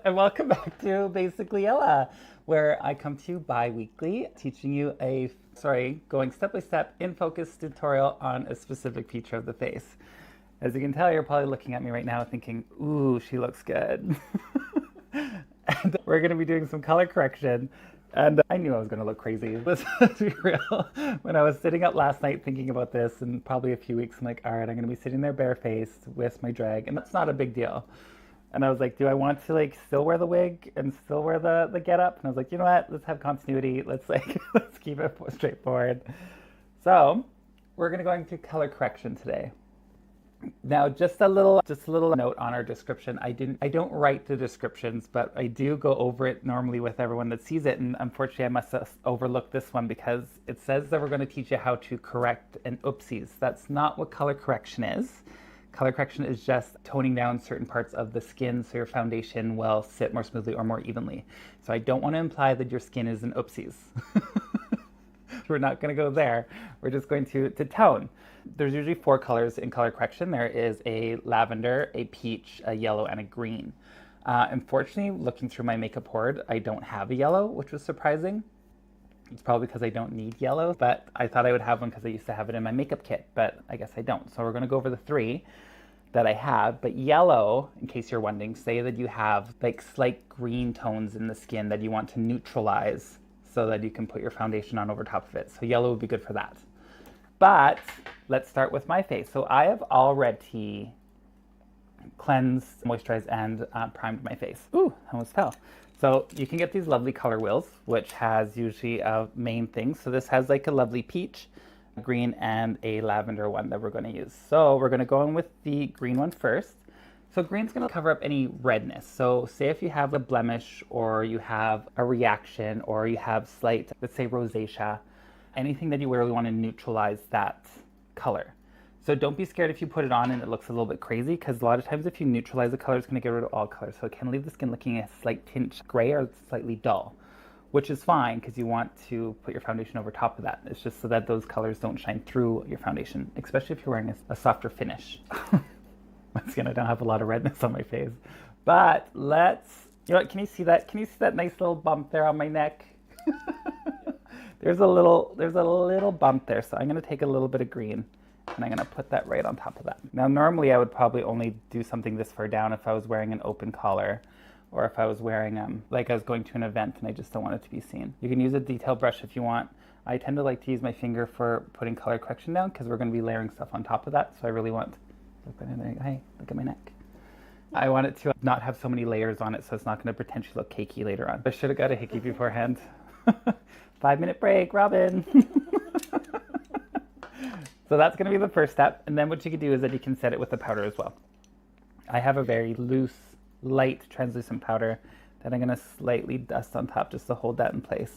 And welcome back to Basically Ella, where I come to you bi-weekly, teaching you going step by step in focus tutorial on a specific feature of the face. As you can tell, you're probably looking at me right now thinking, ooh, she looks good. And we're going to be doing some color correction. And I knew I was going to look crazy. Let's be real. When I was sitting up last night thinking about this, and probably a few weeks, I'm like, all right, I'm going to be sitting there barefaced with my drag, and that's not a big deal. And I was like, do I want to still wear the wig and still wear the getup? And I was like, you know what? Let's have continuity. Let's let's keep it straightforward. So we're going to go into color correction today. Now, just a little note on our description. I don't write the descriptions, but I do go over it normally with everyone that sees it. And unfortunately, I must have overlooked this one because it says that we're going to teach you how to correct an oopsies. That's not what color correction is. Color correction is just toning down certain parts of the skin so your foundation will sit more smoothly or more evenly. So I don't want to imply that your skin is an oopsies. We're not going to go there. We're just going to tone. There's usually 4 colors in color correction. There is a lavender, a peach, a yellow, and a green. Unfortunately, looking through my makeup hoard, I don't have a yellow, which was surprising. It's probably because I don't need yellow, but I thought I would have one because I used to have it in my makeup kit, but I guess I don't. So we're going to go over the 3 that I have. But yellow, in case you're wondering, say that you have slight green tones in the skin that you want to neutralize so that you can put your foundation on over top of it. So yellow would be good for that. But let's start with my face. So I have already cleansed, moisturized, and primed my face. Ooh, I almost fell. So you can get these lovely color wheels, which has usually a main thing. So this has a lovely peach, a green, and a lavender one that we're going to use. So we're going to go in with the green one first. So green's going to cover up any redness. So say if you have a blemish or you have a reaction or you have slight, let's say rosacea, anything that you really want to neutralize that color. So don't be scared if you put it on and it looks a little bit crazy, because a lot of times if you neutralize the color, it's going to get rid of all colors. So it can leave the skin looking a slight tinge gray or slightly dull, which is fine because you want to put your foundation over top of that. It's just so that those colors don't shine through your foundation, especially if you're wearing a softer finish. Once again, I don't have a lot of redness on my face, but let's, you know what, can you see that? Can you see that nice little bump there on my neck? There's a little bump there. So I'm going to take a little bit of green and I'm going to put that right on top of that. Now, normally I would probably only do something this far down if I was wearing an open collar or if I was wearing, like I was going to an event and I just don't want it to be seen. You can use a detail brush if you want. I tend to like to use my finger for putting color correction down because we're going to be layering stuff on top of that. So I really want, hey, look at my neck. I want it to not have so many layers on it so it's not going to potentially look cakey later on. I should have got a hickey beforehand. 5-minute break, Robin. So that's going to be the first step. And then what you can do is that you can set it with the powder as well. I have a very loose, light, translucent powder that I'm going to slightly dust on top just to hold that in place.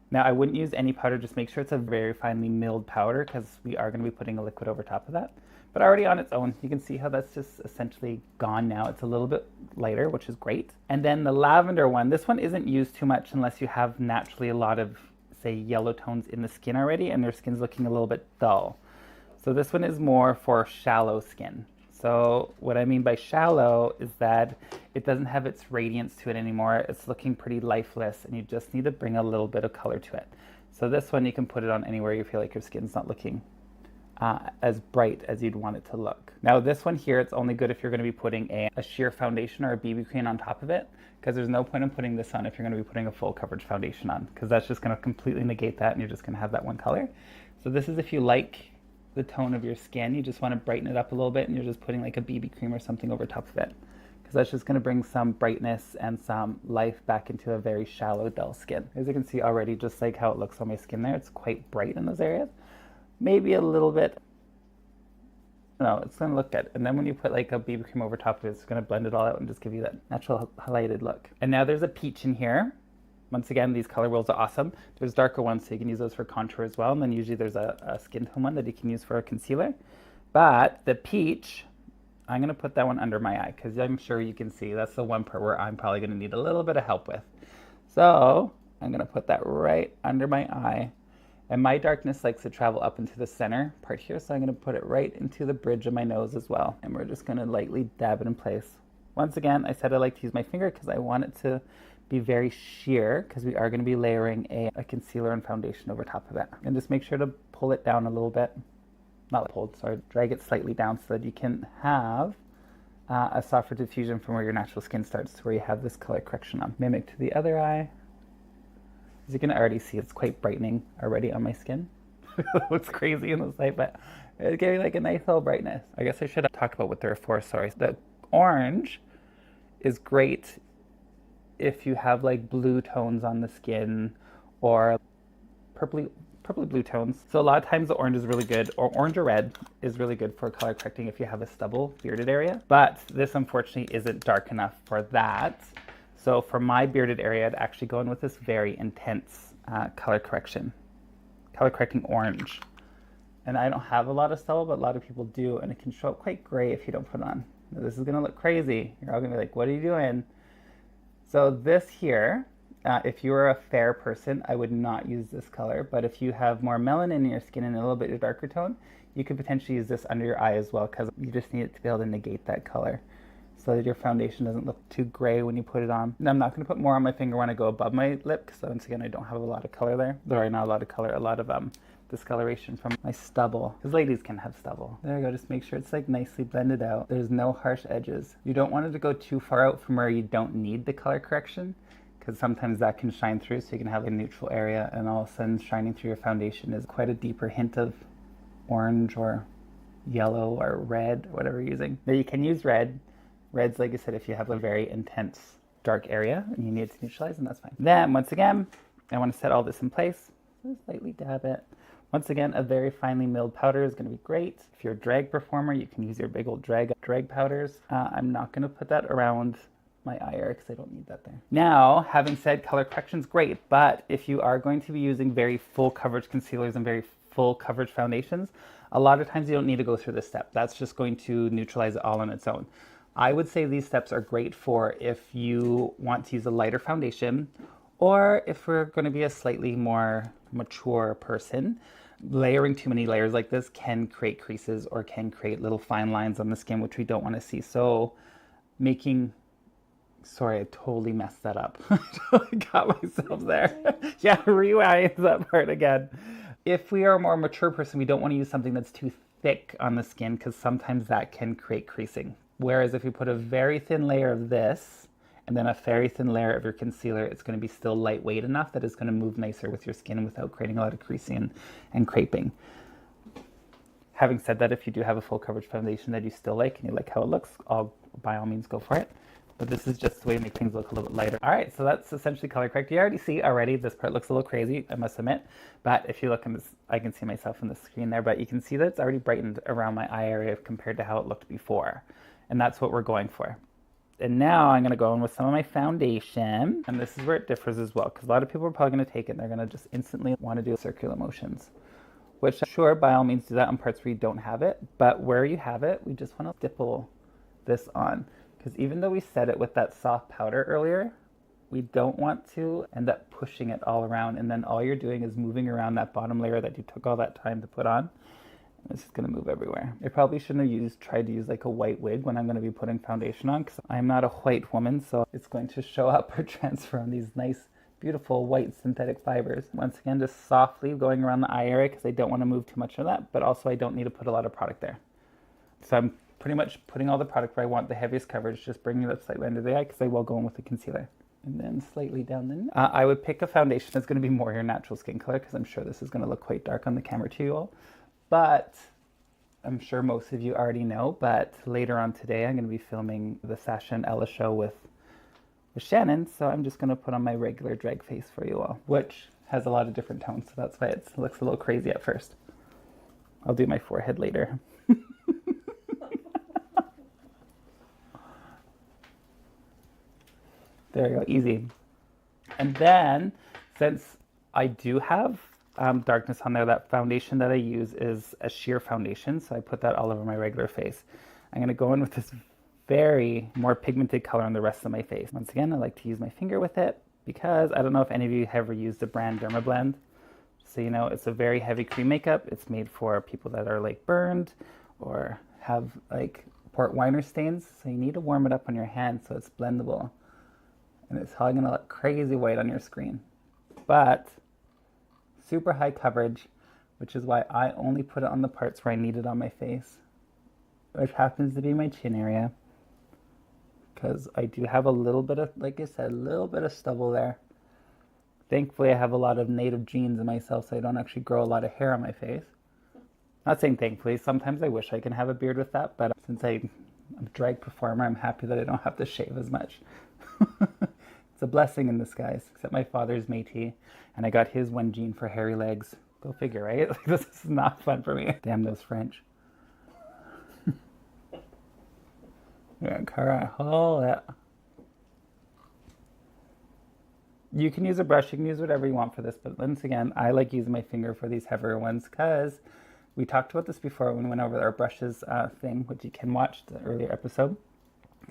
Now, I wouldn't use any powder. Just make sure it's a very finely milled powder because we are going to be putting a liquid over top of that. But already on its own, you can see how that's just essentially gone now. It's a little bit lighter, which is great. And then the lavender one, this one isn't used too much unless you have naturally a lot of, say, yellow tones in the skin already and their skin's looking a little bit dull. So this one is more for shallow skin. So what I mean by shallow is that it doesn't have its radiance to it anymore. It's looking pretty lifeless and you just need to bring a little bit of color to it. So this one, you can put it on anywhere you feel like your skin's not looking as bright as you'd want it to look. Now this one here, it's only good if you're going to be putting a sheer foundation or a BB cream on top of it, because there's no point in putting this on if you're going to be putting a full coverage foundation on, because that's just going to completely negate that and you're just going to have that one color. So this is if you like the tone of your skin, you just want to brighten it up a little bit and you're just putting like a BB cream or something over top of it, because that's just going to bring some brightness and some life back into a very shallow, dull skin. As you can see already, just like how it looks on my skin there, it's quite bright in those areas. Maybe a little bit, no, it's going to look good. And then when you put like a BB cream over top of it, it's going to blend it all out and just give you that natural highlighted look. And now there's a peach in here. Once again, these color wheels are awesome. There's darker ones, so you can use those for contour as well. And then usually there's a skin tone one that you can use for a concealer. But the peach, I'm going to put that one under my eye because I'm sure you can see that's the one part where I'm probably going to need a little bit of help with. So I'm going to put that right under my eye. And my darkness likes to travel up into the center part here, so I'm going to put it right into the bridge of my nose as well. And we're just going to lightly dab it in place. Once again, I said I like to use my finger because I want it to be very sheer, because we are going to be layering a concealer and foundation over top of it. And just make sure to pull it down a little bit. Not pulled, sorry, drag it slightly down so that you can have a softer diffusion from where your natural skin starts to where you have this color correction on. Mimic to the other eye. As you can already see, it's quite brightening already on my skin. It looks crazy in this light, but it gave me like a nice little brightness. I guess I should have talked about what they're for, sorry. The orange is great if you have like blue tones on the skin or purpley blue tones. So a lot of times the orange is really good, or orange or red is really good for color correcting if you have a stubble bearded area. But this unfortunately isn't dark enough for that. So for my bearded area, I'd actually go in with this very intense color correcting orange. And I don't have a lot of stubble, but a lot of people do, and it can show up quite gray if you don't put it on. Now, this is gonna look crazy. You're all gonna be like, what are you doing? So this here, if you are a fair person, I would not use this color, but if you have more melanin in your skin and a little bit of darker tone, you could potentially use this under your eye as well, because you just need it to be able to negate that color, so that your foundation doesn't look too gray when you put it on. And I'm not going to put more on my finger when I go above my lip, because once again, I don't have a lot of color there. Sorry, not a lot of color, a lot of discoloration from my stubble, because ladies can have stubble. There you go, just make sure it's like nicely blended out. There's no harsh edges. You don't want it to go too far out from where you don't need the color correction, because sometimes that can shine through, so you can have a neutral area, and all of a sudden shining through your foundation is quite a deeper hint of orange or yellow or red, whatever you're using. Now you can use red. Red's, like I said, if you have a very intense dark area and you need to neutralize, and that's fine. Then, once again, I want to set all this in place. Just lightly dab it. Once again, a very finely milled powder is going to be great. If you're a drag performer, you can use your big old drag powders. I'm not going to put that around my eye area because I don't need that there. Now, having said color correction's great, but if you are going to be using very full coverage concealers and very full coverage foundations, a lot of times you don't need to go through this step. That's just going to neutralize it all on its own. I would say these steps are great for if you want to use a lighter foundation, or if we're going to be a slightly more mature person. Layering too many layers like this can create creases or can create little fine lines on the skin, which we don't want to see. So sorry, I totally messed that up. I totally got myself there. Yeah, rewind that part again. If we are a more mature person, we don't want to use something that's too thick on the skin, because sometimes that can create creasing. Whereas if you put a very thin layer of this and then a very thin layer of your concealer, it's going to be still lightweight enough that it's going to move nicer with your skin without creating a lot of creasing and creping. Having said that, if you do have a full coverage foundation that you still like and you like how it looks, by all means go for it. But this is just the way to make things look a little bit lighter. All right, so that's essentially color correct. You already see this part looks a little crazy, I must admit. But if you look in this, I can see myself in the screen there, but you can see that it's already brightened around my eye area compared to how it looked before. And that's what we're going for. And now I'm going to go in with some of my foundation. And this is where it differs as well, because a lot of people are probably going to take it and they're going to just instantly want to do circular motions. Which, sure, by all means do that on parts where you don't have it. But where you have it, we just want to stipple this on. Because even though we set it with that soft powder earlier, we don't want to end up pushing it all around. And then all you're doing is moving around that bottom layer that you took all that time to put on. It's just going to move everywhere. I probably shouldn't have tried to use like a white wig when I'm going to be putting foundation on, because I'm not a white woman, so it's going to show up or transfer on these nice, beautiful white synthetic fibers. Once again, just softly going around the eye area, because I don't want to move too much of that, but also I don't need to put a lot of product there. So I'm pretty much putting all the product where I want the heaviest coverage, just bringing it up slightly under the eye, because I will go in with the concealer. And then slightly down the neck. I would pick a foundation that's going to be more your natural skin color, because I'm sure this is going to look quite dark on the camera to you all. But I'm sure most of you already know, but later on today I'm going to be filming the Sasha and Ella show with Shannon, so I'm just going to put on my regular drag face for you all, which has a lot of different tones, so that's why it looks a little crazy at first. I'll do my forehead later. There you go, easy. And then, since I do have darkness on there, that foundation that I use is a sheer foundation, so I put that all over my regular face. I'm going to go in with this very more pigmented color on the rest of my face. Once again, I like to use my finger with it, because I don't know if any of you have ever used the brand Dermablend. So, you know, it's a very heavy cream makeup. It's made for people that are like burned or have like port winer stains. So you need to warm it up on your hand so it's blendable. And it's probably gonna look crazy white on your screen. But super high coverage, which is why I only put it on the parts where I need it on my face, which happens to be my chin area. Because I do have a little bit of, like I said, a little bit of stubble there. Thankfully, I have a lot of native genes in myself, so I don't actually grow a lot of hair on my face. Not saying thankfully, sometimes I wish I can have a beard with that, but since I'm a drag performer, I'm happy that I don't have to shave as much. It's a blessing in disguise, except my father's Métis, and I got his one gene for hairy legs. Go figure, right? Like, this is not fun for me. Damn those French. Yeah, hold it. You can use a brush, you can use whatever you want for this, but once again, I like using my finger for these heavier ones because we talked about this before when we went over our brushes thing, which you can watch the earlier episode.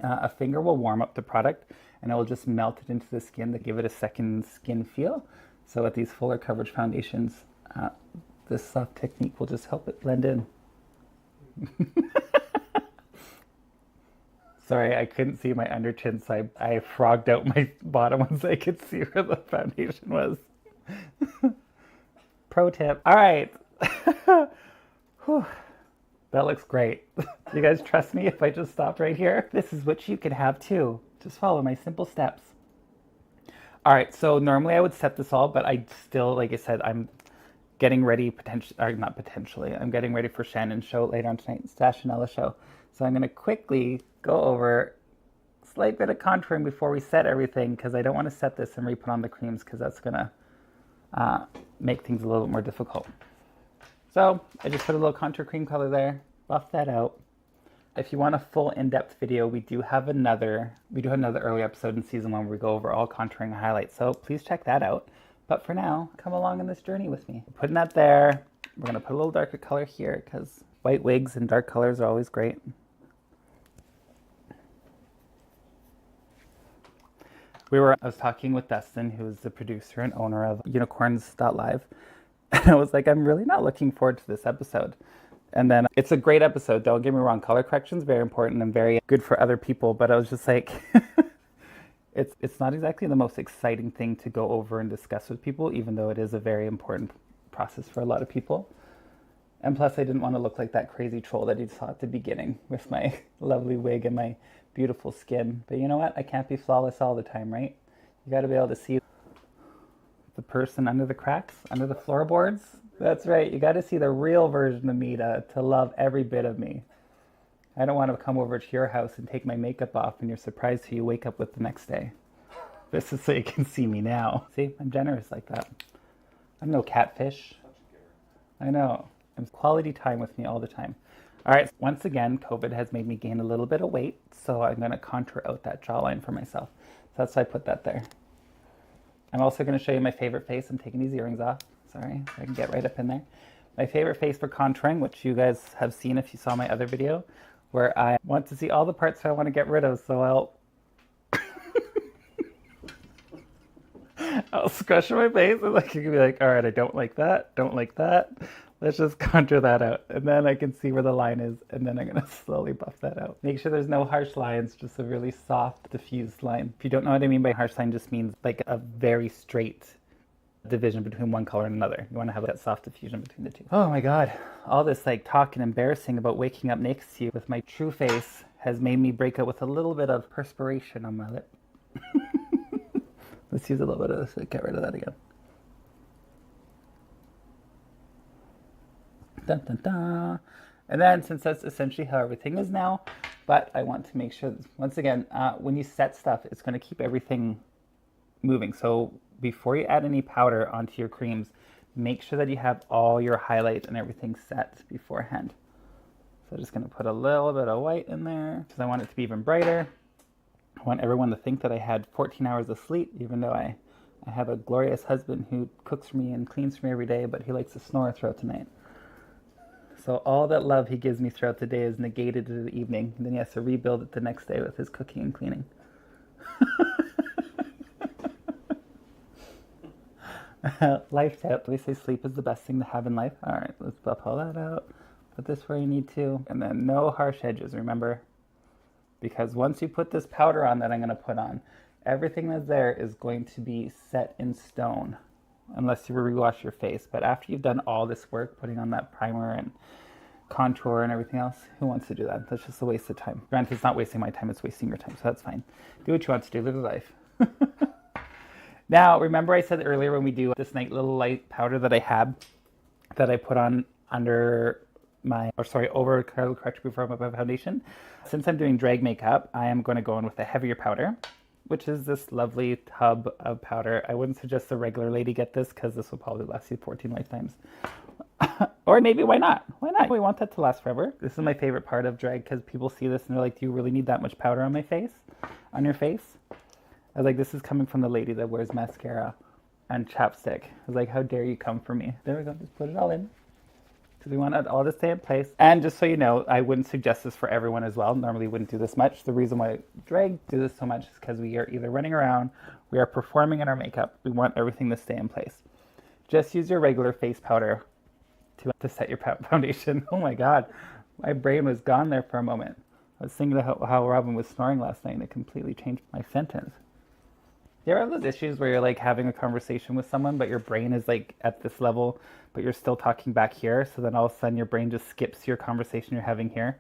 A finger will warm up the product and it will just melt it into the skin to give it a second skin feel. So with these fuller coverage foundations, this soft technique will just help it blend in. Sorry, I couldn't see my under chin, so I frogged out my bottom one so I could see where the foundation was. Pro tip. All right. That looks great. You guys trust me if I just stopped right here? This is what you could have too. Just follow my simple steps. All right, so normally I would set this all, but I still, like I said, I'm getting ready, I'm getting ready for Shannon's show later on tonight, Stashionella show. So I'm gonna quickly go over a slight bit of contouring before we set everything, because I don't want to set this and re-put on the creams, because that's gonna make things a little bit more difficult. So I just put a little contour cream color there, buff that out. If you want a full in-depth video, we do have another early episode in season 1 where we go over all contouring and highlights. So please check that out. But for now, come along on this journey with me. Putting that there. We're gonna put a little darker color here because white wigs and dark colors are always great. I was talking with Dustin, who's the producer and owner of unicorns.live. And I was like, I'm really not looking forward to this episode. And then it's a great episode. Don't get me wrong. Color correction is very important and very good for other people. But I was just like, it's not exactly the most exciting thing to go over and discuss with people, even though it is a very important process for a lot of people. And plus, I didn't want to look like that crazy troll that you saw at the beginning with my lovely wig and my beautiful skin. But you know what? I can't be flawless all the time, right? You got to be able to see the person under the cracks, under the floorboards. That's right. You got to see the real version of me to love every bit of me. I don't want to come over to your house and take my makeup off and you're surprised who you wake up with the next day. This is so you can see me now. See, I'm generous like that. I'm no catfish. I know. I'm quality time with me all the time. All right. Once again, COVID has made me gain a little bit of weight, so I'm going to contour out that jawline for myself. So that's why I put that there. I'm also going to show you my favorite face. I'm taking these earrings off. Sorry, I can get right up in there. My favorite face for contouring, which you guys have seen if you saw my other video, where I want to see all the parts that I want to get rid of, so I'll scratch my face and like you can be like, all right, I don't like that, don't like that. Let's just contour that out. And then I can see where the line is, and then I'm gonna slowly buff that out. Make sure there's no harsh lines, just a really soft, diffused line. If you don't know what I mean by harsh line, just means like a very straight division between one color and another. You wanna have that soft diffusion between the two. Oh my God, all this like talk and embarrassing about waking up next to you with my true face has made me break out with a little bit of perspiration on my lip. Let's use a little bit of this to get rid of that again. Dun, dun, dun. And then since that's essentially how everything is now, but I want to make sure that, once again, when you set stuff, it's going to keep everything moving. So before you add any powder onto your creams, make sure that you have all your highlights and everything set beforehand. So I'm just going to put a little bit of white in there because I want it to be even brighter. I want everyone to think that I had 14 hours of sleep, even though I have a glorious husband who cooks for me and cleans for me every day, but he likes to snore throughout the night. So all that love he gives me throughout the day is negated in the evening. And then he has to rebuild it the next day with his cooking and cleaning. Life tip. They say sleep is the best thing to have in life. All right, let's pull that out. Put this where you need to. And then no harsh edges, remember? Because once you put this powder on that I'm going to put on, everything that's there is going to be set in stone. Unless you rewash your face. But after you've done all this work, putting on that primer and contour and everything else, who wants to do that? That's just a waste of time. Granted, it's not wasting my time, it's wasting your time, so that's fine. Do what you want to do, live your life. Now, remember I said earlier when we do this nice little light powder that I have, that I put on under my, over color corrector before my foundation. Since I'm doing drag makeup, I am going to go in with a heavier powder, which is this lovely tub of powder. I wouldn't suggest the regular lady get this because this will probably last you 14 lifetimes. Or maybe, why not? Why not? We want that to last forever. This is my favorite part of drag because people see this and they're like, do you really need that much powder on my face? On your face? I was like, this is coming from the lady that wears mascara and chapstick. I was like, how dare you come for me? There we go, just put it all in. Because we want it all to stay in place. And just so you know, I wouldn't suggest this for everyone as well. Normally wouldn't do this much. The reason why drag do this so much is because we are either running around, we are performing in our makeup. We want everything to stay in place. Just use your regular face powder to set your foundation. Oh my God, my brain was gone there for a moment. I was thinking about how Robin was snoring last night and it completely changed my sentence. You ever have those issues where you're like having a conversation with someone, but your brain is like at this level, but you're still talking back here, so then all of a sudden your brain just skips your conversation you're having here?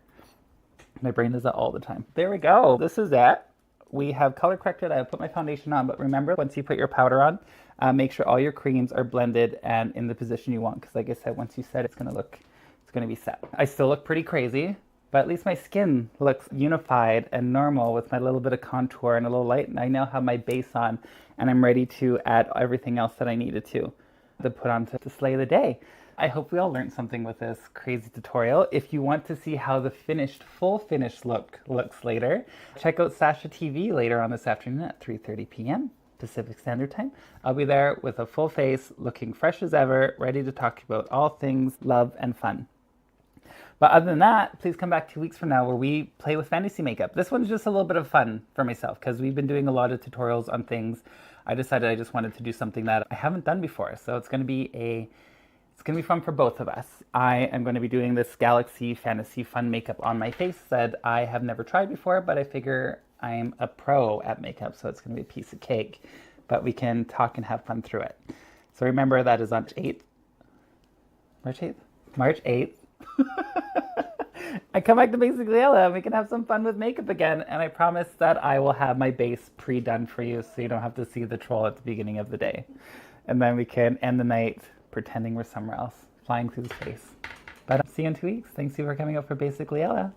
My brain does that all the time. There we go. This is it. We have color corrected. I put my foundation on, but remember, once you put your powder on, make sure all your creams are blended and in the position you want, because like I said, once you set it, it's going to be set. I still look pretty crazy, but at least my skin looks unified and normal with my little bit of contour and a little light, and I now have my base on, and I'm ready to add everything else that I needed to put on to slay the day. I hope we all learned something with this crazy tutorial. If you want to see how the full finished look looks later, check out Sasha TV later on this afternoon at 3:30 p.m. Pacific Standard Time. I'll be there with a full face, looking fresh as ever, ready to talk about all things love and fun. But other than that, please come back 2 weeks from now where we play with fantasy makeup. This one's just a little bit of fun for myself because we've been doing a lot of tutorials on things. I decided I just wanted to do something that I haven't done before. So it's going to be fun for both of us. I am going to be doing this Galaxy Fantasy Fun makeup on my face that I have never tried before, but I figure I'm a pro at makeup, so it's going to be a piece of cake. But we can talk and have fun through it. So remember, that is on March 8th? March 8th. I come back to Basically Ella and we can have some fun with makeup again, and I promise that I will have my base pre-done for you so you don't have to see the troll at the beginning of the day. And then we can end the night pretending we're somewhere else, flying through space. But I'll see you in 2 weeks. Thanks for coming out for Basically Ella.